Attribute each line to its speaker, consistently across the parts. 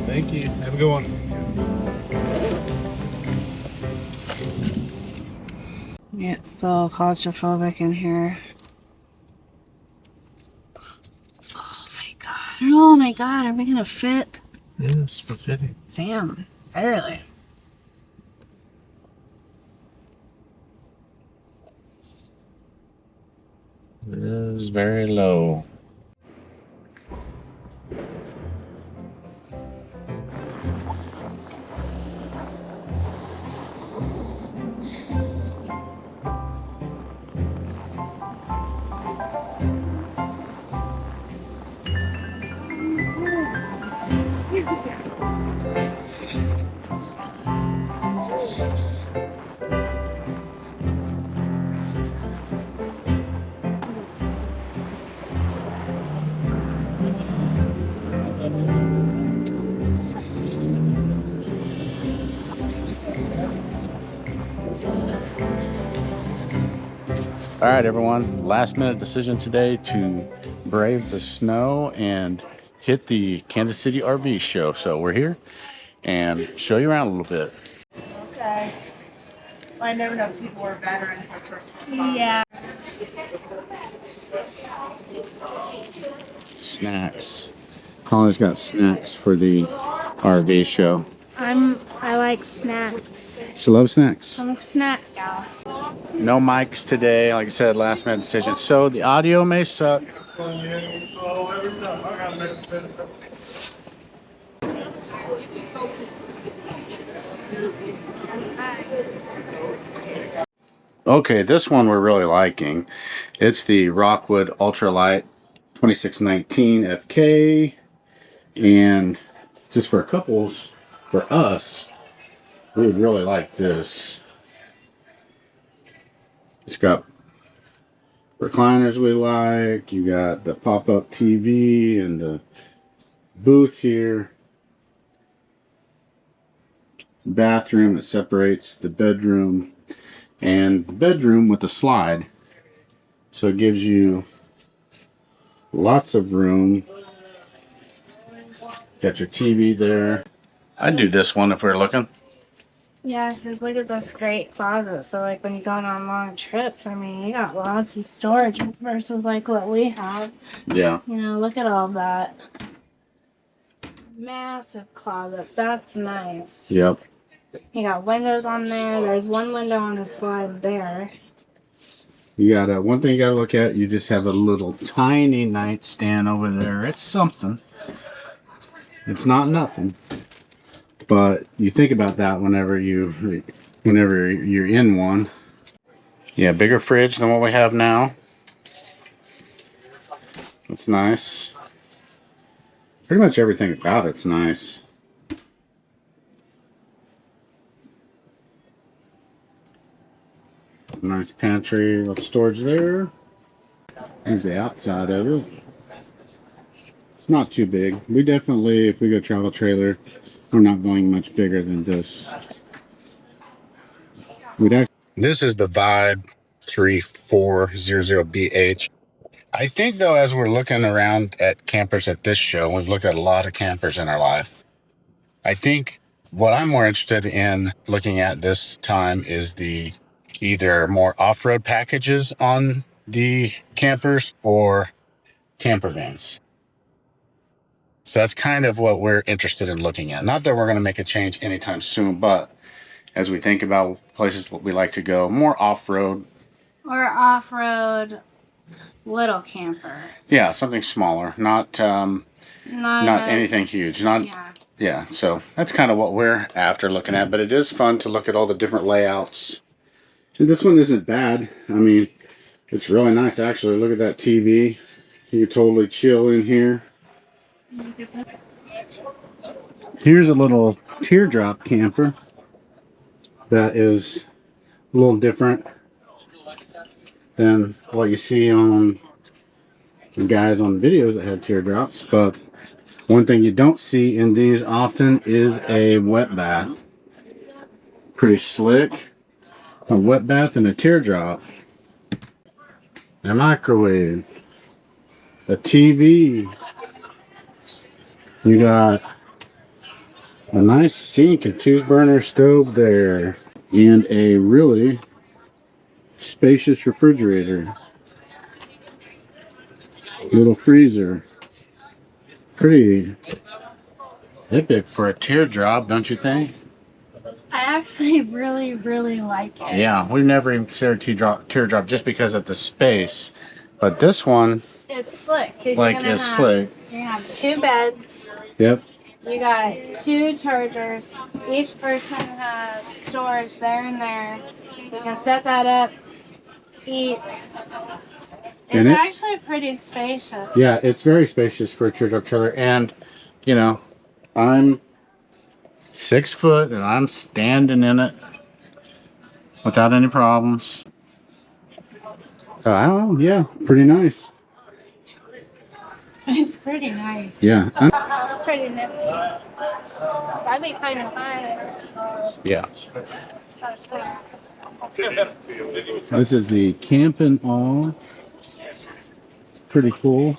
Speaker 1: Thank you. Have a good one.
Speaker 2: Yeah, it's so claustrophobic in here. Oh my god, are we gonna fit?
Speaker 1: Yes, we're fitting.
Speaker 2: Damn, barely.
Speaker 1: It is very low. All right, everyone. Last minute decision today to brave the snow and hit the Kansas City RV show. So we're here and show you around a little bit.
Speaker 3: Okay. I never know if people were veterans or first responders.
Speaker 2: Yeah.
Speaker 1: Snacks. Holly's got snacks for the RV show.
Speaker 2: I like snacks.
Speaker 1: She loves snacks.
Speaker 2: I'm a snack gal.
Speaker 1: No mics today, like I said, last minute decision. So the audio may suck. Okay, this one we're really liking. It's the Rockwood Ultralight 2619 FK. And just for couples, for us, we would really like this. It's got recliners we like. You got the pop-up TV and the booth here. Bathroom that separates the bedroom and the bedroom with a slide. So it gives you lots of room. Got your TV there. I'd do this one if we were looking.
Speaker 2: Yeah, because look at this great closet. So, like, when you're going on long trips, I mean, you got lots of storage versus, like, what we have.
Speaker 1: Yeah.
Speaker 2: You know, look at all that. Massive closet. That's nice.
Speaker 1: Yep.
Speaker 2: You got windows on there. There's one window on the slide there.
Speaker 1: You got one thing you got to look at. You just have a little tiny nightstand over there. It's something. It's not nothing. But you think about that whenever you're in one. Yeah, bigger fridge than what we have now. That's nice. Pretty much everything about it's nice. Nice pantry with storage there. Here's the outside of it. It's not too big. We definitely, if we go travel trailer, we're not going much bigger than this. This is the Vibe 3400BH. I think, though, as we're looking around at campers at this show, we've looked at a lot of campers in our life. I think what I'm more interested in looking at this time is the either more off-road packages on the campers or camper vans. So that's kind of what we're interested in looking at. Not that we're going to make a change anytime soon, but as we think about places that we like to go, more off-road.
Speaker 2: Or off-road little camper.
Speaker 1: Yeah, something smaller, not anything huge. Yeah, so that's kind of what we're after looking at, but it is fun to look at all the different layouts. And this one isn't bad. I mean, it's really nice, actually. Look at that TV. You can totally chill in here. Here's a little teardrop camper that is a little different than what you see on the guys on videos that have teardrops. But one thing you don't see in these often is a wet bath. Pretty slick. A wet bath and a teardrop. A microwave. A TV. You got A nice sink and 2-burner stove there. And a really spacious refrigerator. Little freezer. Pretty epic for a teardrop, don't you think?
Speaker 2: I actually really like it.
Speaker 1: Yeah, we've never even considered teardrop just because of the space. But this one,
Speaker 2: It's slick. 'Cause
Speaker 1: like,
Speaker 2: you're gonna
Speaker 1: is slick.
Speaker 2: You have 2 beds.
Speaker 1: Yep.
Speaker 2: You got 2 chargers. Each person has storage there and there. You can set that up, eat.
Speaker 1: And
Speaker 2: It's
Speaker 1: it's
Speaker 2: actually pretty spacious.
Speaker 1: Yeah, it's very spacious for a teardrop trailer. And, you know, I'm 6 foot and I'm standing in it without any problems. Oh, yeah, pretty nice.
Speaker 2: It's pretty nice.
Speaker 1: Yeah.
Speaker 2: It's pretty nifty. That'd be kind of fun.
Speaker 1: Yeah. This is the Campinawe. Pretty cool.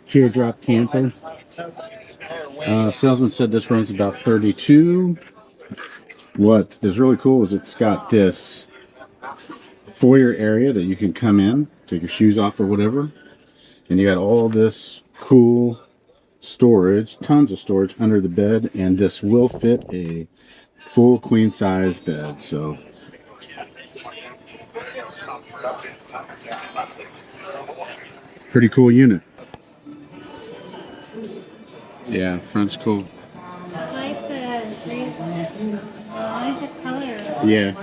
Speaker 1: Teardrop camper. Salesman said this runs about 32. What is really cool is it's got this foyer area that you can come in, take your shoes off or whatever, and you got all this cool storage, tons of storage under the bed, and this will fit a full queen size bed. So pretty cool unit. Yeah, front's cool.
Speaker 2: I like the green. I like the color.
Speaker 1: Yeah.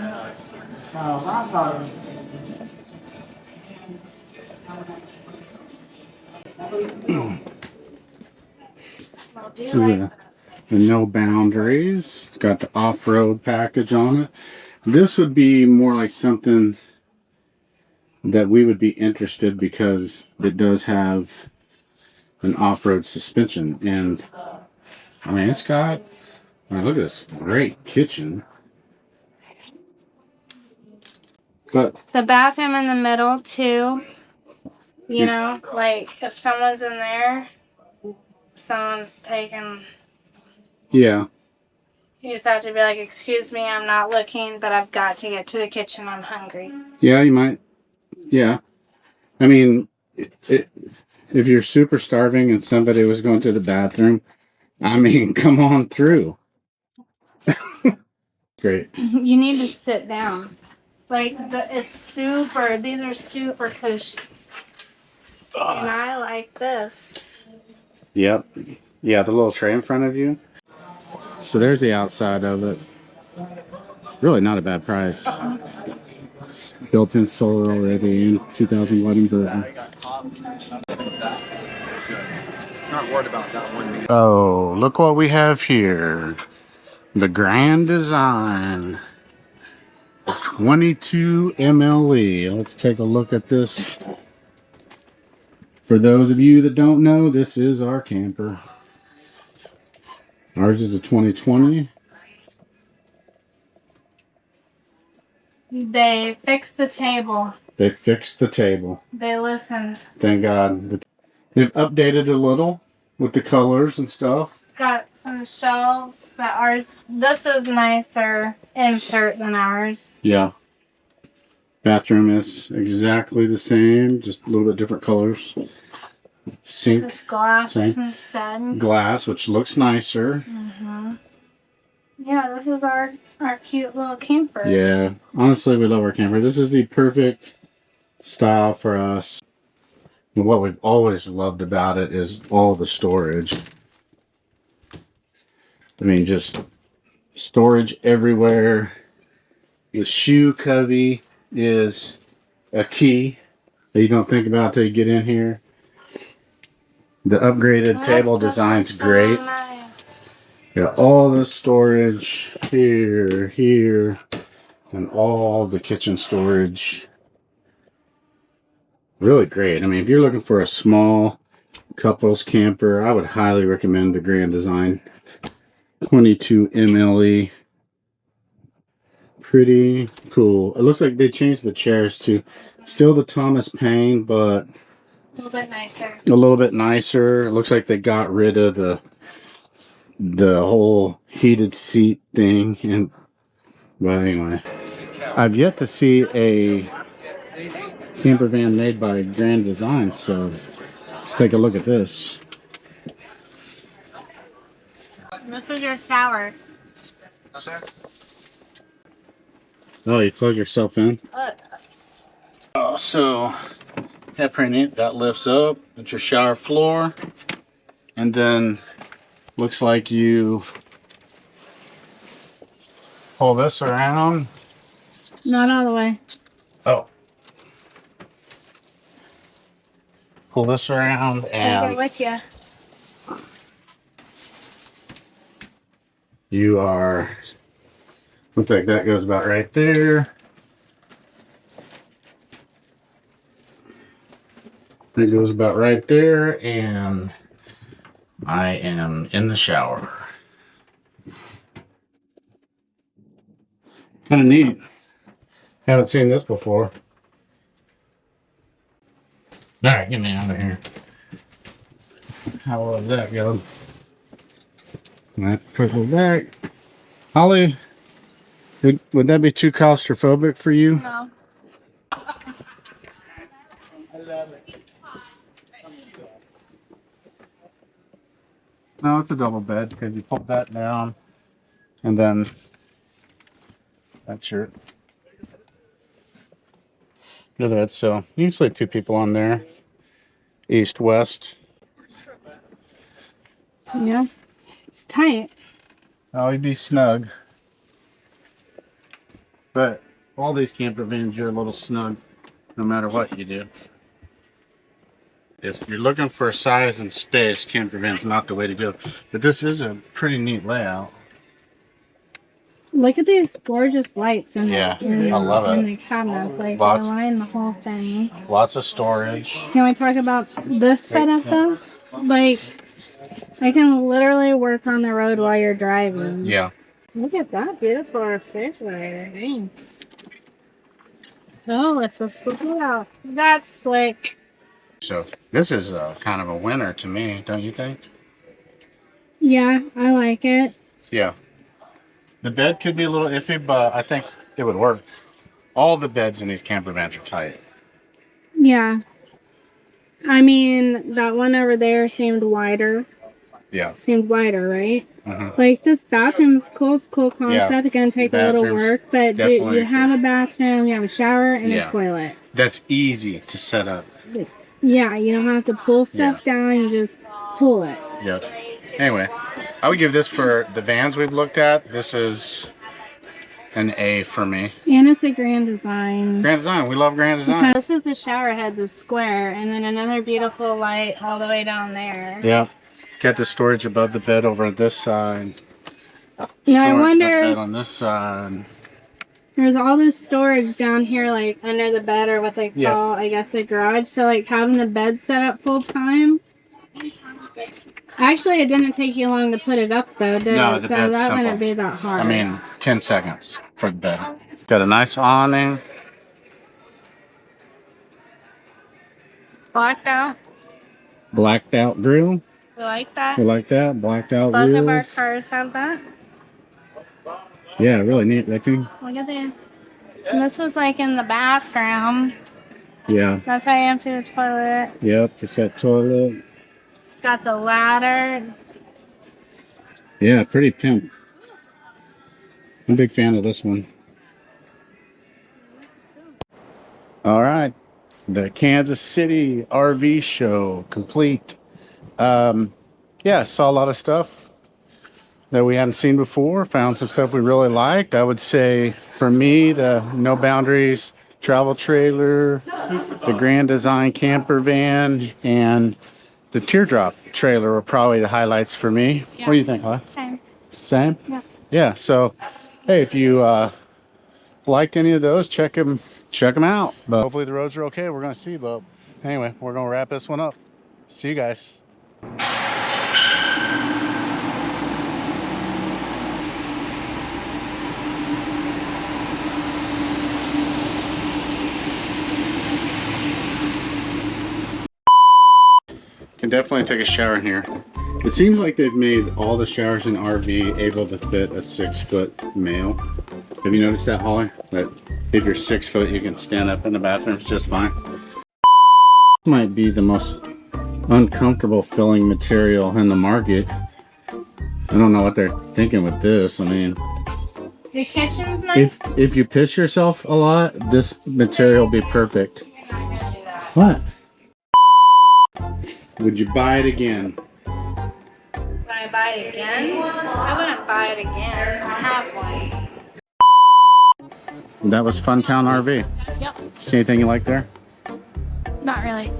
Speaker 1: This is the no boundaries. It's got the off-road package on it. This would be more like something that we would be interested because it does have an off-road suspension. And I mean, it's got, I mean, look at this great kitchen. But
Speaker 2: the bathroom in the middle too. You know, like if someone's in there, someone's taking.
Speaker 1: Yeah.
Speaker 2: You just have to be like, "Excuse me, I'm not looking, but I've got to get to the kitchen. I'm hungry."
Speaker 1: Yeah, you might. Yeah. I mean, if you're super starving and somebody was going to the bathroom, I mean, come on through. Great.
Speaker 2: You need to sit down. Like, these are super cushy. And I like this.
Speaker 1: Yep. Yeah, the little tray in front of you. So there's the outside of it. Really not a bad price. Built-in solar already and 2,000 watt inverter.
Speaker 4: Not worried about that one.
Speaker 1: Oh, look what we have here. The Grand Design 22 MLE. Let's take a look at this. For those of you that don't know, this is our camper. Ours is a 2020.
Speaker 2: They fixed the table.
Speaker 1: They fixed the table.
Speaker 2: They listened.
Speaker 1: Thank God. They've updated a little with the colors and stuff.
Speaker 2: Got some shelves, but this is nicer insert than ours.
Speaker 1: Yeah. Bathroom is exactly the same, just a little bit different colors. Sink.
Speaker 2: It's glass
Speaker 1: sink.
Speaker 2: instead.
Speaker 1: Glass, which looks nicer.
Speaker 2: Mm-hmm. Yeah, this is our cute little camper.
Speaker 1: Yeah. Honestly, we love our camper. This is the perfect style for us. And what we've always loved about it is all the storage. I mean, just storage everywhere. The shoe cubby is a key that you don't think about till you get in here. The upgraded table design's great.
Speaker 2: Nice.
Speaker 1: Got all the storage here, and all the kitchen storage. Really great. I mean, if you're looking for a small couples camper, I would highly recommend the Grand Design 22 MLE. Pretty cool. It looks like they changed the chairs to still the Thomas Paine, but
Speaker 2: A little bit nicer.
Speaker 1: A little bit nicer. It looks like they got rid of the whole heated seat thing. And but anyway, I've yet to see a camper van made by Grand Design, so let's take a look at this.
Speaker 2: This is your shower.
Speaker 1: Oh, you plug yourself in? Oh, so that's pretty neat. That lifts up. It's your shower floor. And then looks like you pull this around.
Speaker 2: Not all the way.
Speaker 1: Oh. Pull this around
Speaker 2: Take it
Speaker 1: and
Speaker 2: with you.
Speaker 1: you are, looks like that goes about right there. It goes about right there, and I am in the shower. Kind of neat. Haven't seen this before. All right, get me out of here. How well did that go? All right, put back. Holly, would that be too claustrophobic for you?
Speaker 2: No.
Speaker 1: No, it's a double bed because you pull that down, and then that's your other bed. So you can sleep 2 people on there, east, west.
Speaker 2: Yeah. It's tight.
Speaker 1: Oh, you'd be snug. But all these camper vans, you're a little snug no matter what you do. If you're looking for size and space, camper van's not the way to go. But this is a pretty neat layout.
Speaker 2: Look at these gorgeous lights in
Speaker 1: Yeah,
Speaker 2: the,
Speaker 1: I love it.
Speaker 2: in the cabinets. Like,
Speaker 1: Lots-
Speaker 2: they line the whole thing.
Speaker 1: Lots of storage.
Speaker 2: Can we talk about this setup, though? Like, I can literally work on the road while you're driving.
Speaker 1: Yeah.
Speaker 2: Look at that beautiful refrigerator. Dang. Oh, it's a slick out. That's slick.
Speaker 1: So this is kind of a winner to me, don't you think?
Speaker 2: Yeah, I like it.
Speaker 1: Yeah. The bed could be a little iffy, but I think it would work. All the beds in these camper vans are tight.
Speaker 2: Yeah. I mean, that one over there seemed wider.
Speaker 1: Yeah.
Speaker 2: Seemed wider, right?
Speaker 1: Mhm.
Speaker 2: Like, this bathroom's cool. It's a cool concept.
Speaker 1: Yeah.
Speaker 2: It's going to take a little
Speaker 1: Bathroom's
Speaker 2: work, but
Speaker 1: definitely
Speaker 2: you have a bathroom, you have a shower, and
Speaker 1: Yeah.
Speaker 2: a toilet.
Speaker 1: That's easy to set up.
Speaker 2: Yeah, you don't have to pull stuff down. You just pull it.
Speaker 1: Yep. Anyway, I would give this, for the vans we've looked at, this is an A for me.
Speaker 2: And it's a Grand Design.
Speaker 1: Grand Design. We love Grand Design.
Speaker 2: This is the shower head, the square, and then another beautiful light all the way down there.
Speaker 1: Yeah. Got the storage above the bed over at this side.
Speaker 2: Now I
Speaker 1: Storage
Speaker 2: wonder,
Speaker 1: bed on this side.
Speaker 2: there's all this storage down here, like under the bed, or what they call, I guess, a garage. So, like, having the bed set up full time. Actually, it didn't take you long to put it up, though, did
Speaker 1: No,
Speaker 2: it?
Speaker 1: the
Speaker 2: So
Speaker 1: bed's
Speaker 2: that
Speaker 1: simple.
Speaker 2: wouldn't be that hard.
Speaker 1: I mean, 10 seconds for the bed. Got a nice awning.
Speaker 2: blacked out.
Speaker 1: Blacked out grill.
Speaker 2: You like that?
Speaker 1: You like that? Blacked out
Speaker 2: Both of our
Speaker 1: wheels.
Speaker 2: cars have that.
Speaker 1: Yeah, really neat looking.
Speaker 2: Look at that. And this was like in the bathroom.
Speaker 1: Yeah.
Speaker 2: That's how you empty the toilet.
Speaker 1: Yep. Cassette toilet.
Speaker 2: Got the ladder.
Speaker 1: Yeah, pretty pimp. I'm a big fan of this one. All right. The Kansas City RV show complete. Yeah, saw a lot of stuff that we hadn't seen before. Found some stuff we really liked. I would say for me, the No Boundaries travel trailer, the Grand Design camper van, and the Teardrop trailer were probably the highlights for me.
Speaker 2: Yeah.
Speaker 1: What do you think, huh?
Speaker 2: Same.
Speaker 1: Same?
Speaker 2: Yeah.
Speaker 1: Yeah, so hey, if you liked any of those, check them out. But hopefully the roads are okay. We're gonna see. But anyway, we're gonna wrap this one up. See you guys. Can definitely take a shower in here. It seems like they've made all the showers in RV able to fit a 6-foot male. Have you noticed that, Holly? That if you're 6 foot, you can stand up in the bathrooms just fine. Might be the most uncomfortable filling material in the market. I don't know what they're thinking with this. I mean,
Speaker 2: The kitchen's nice.
Speaker 1: if you piss yourself a lot, this material will be perfect.
Speaker 2: You're not gonna do that.
Speaker 1: What? Would you buy it again?
Speaker 2: Would I buy it again? I wouldn't buy it again. I have one.
Speaker 1: That was Funtown RV.
Speaker 2: Yep.
Speaker 1: See anything you like there?
Speaker 2: Not really.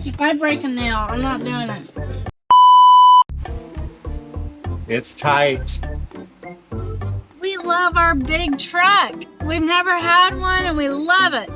Speaker 2: If I break a nail, I'm not doing it.
Speaker 1: It's tight.
Speaker 2: We love our big truck. We've never had one and we love it.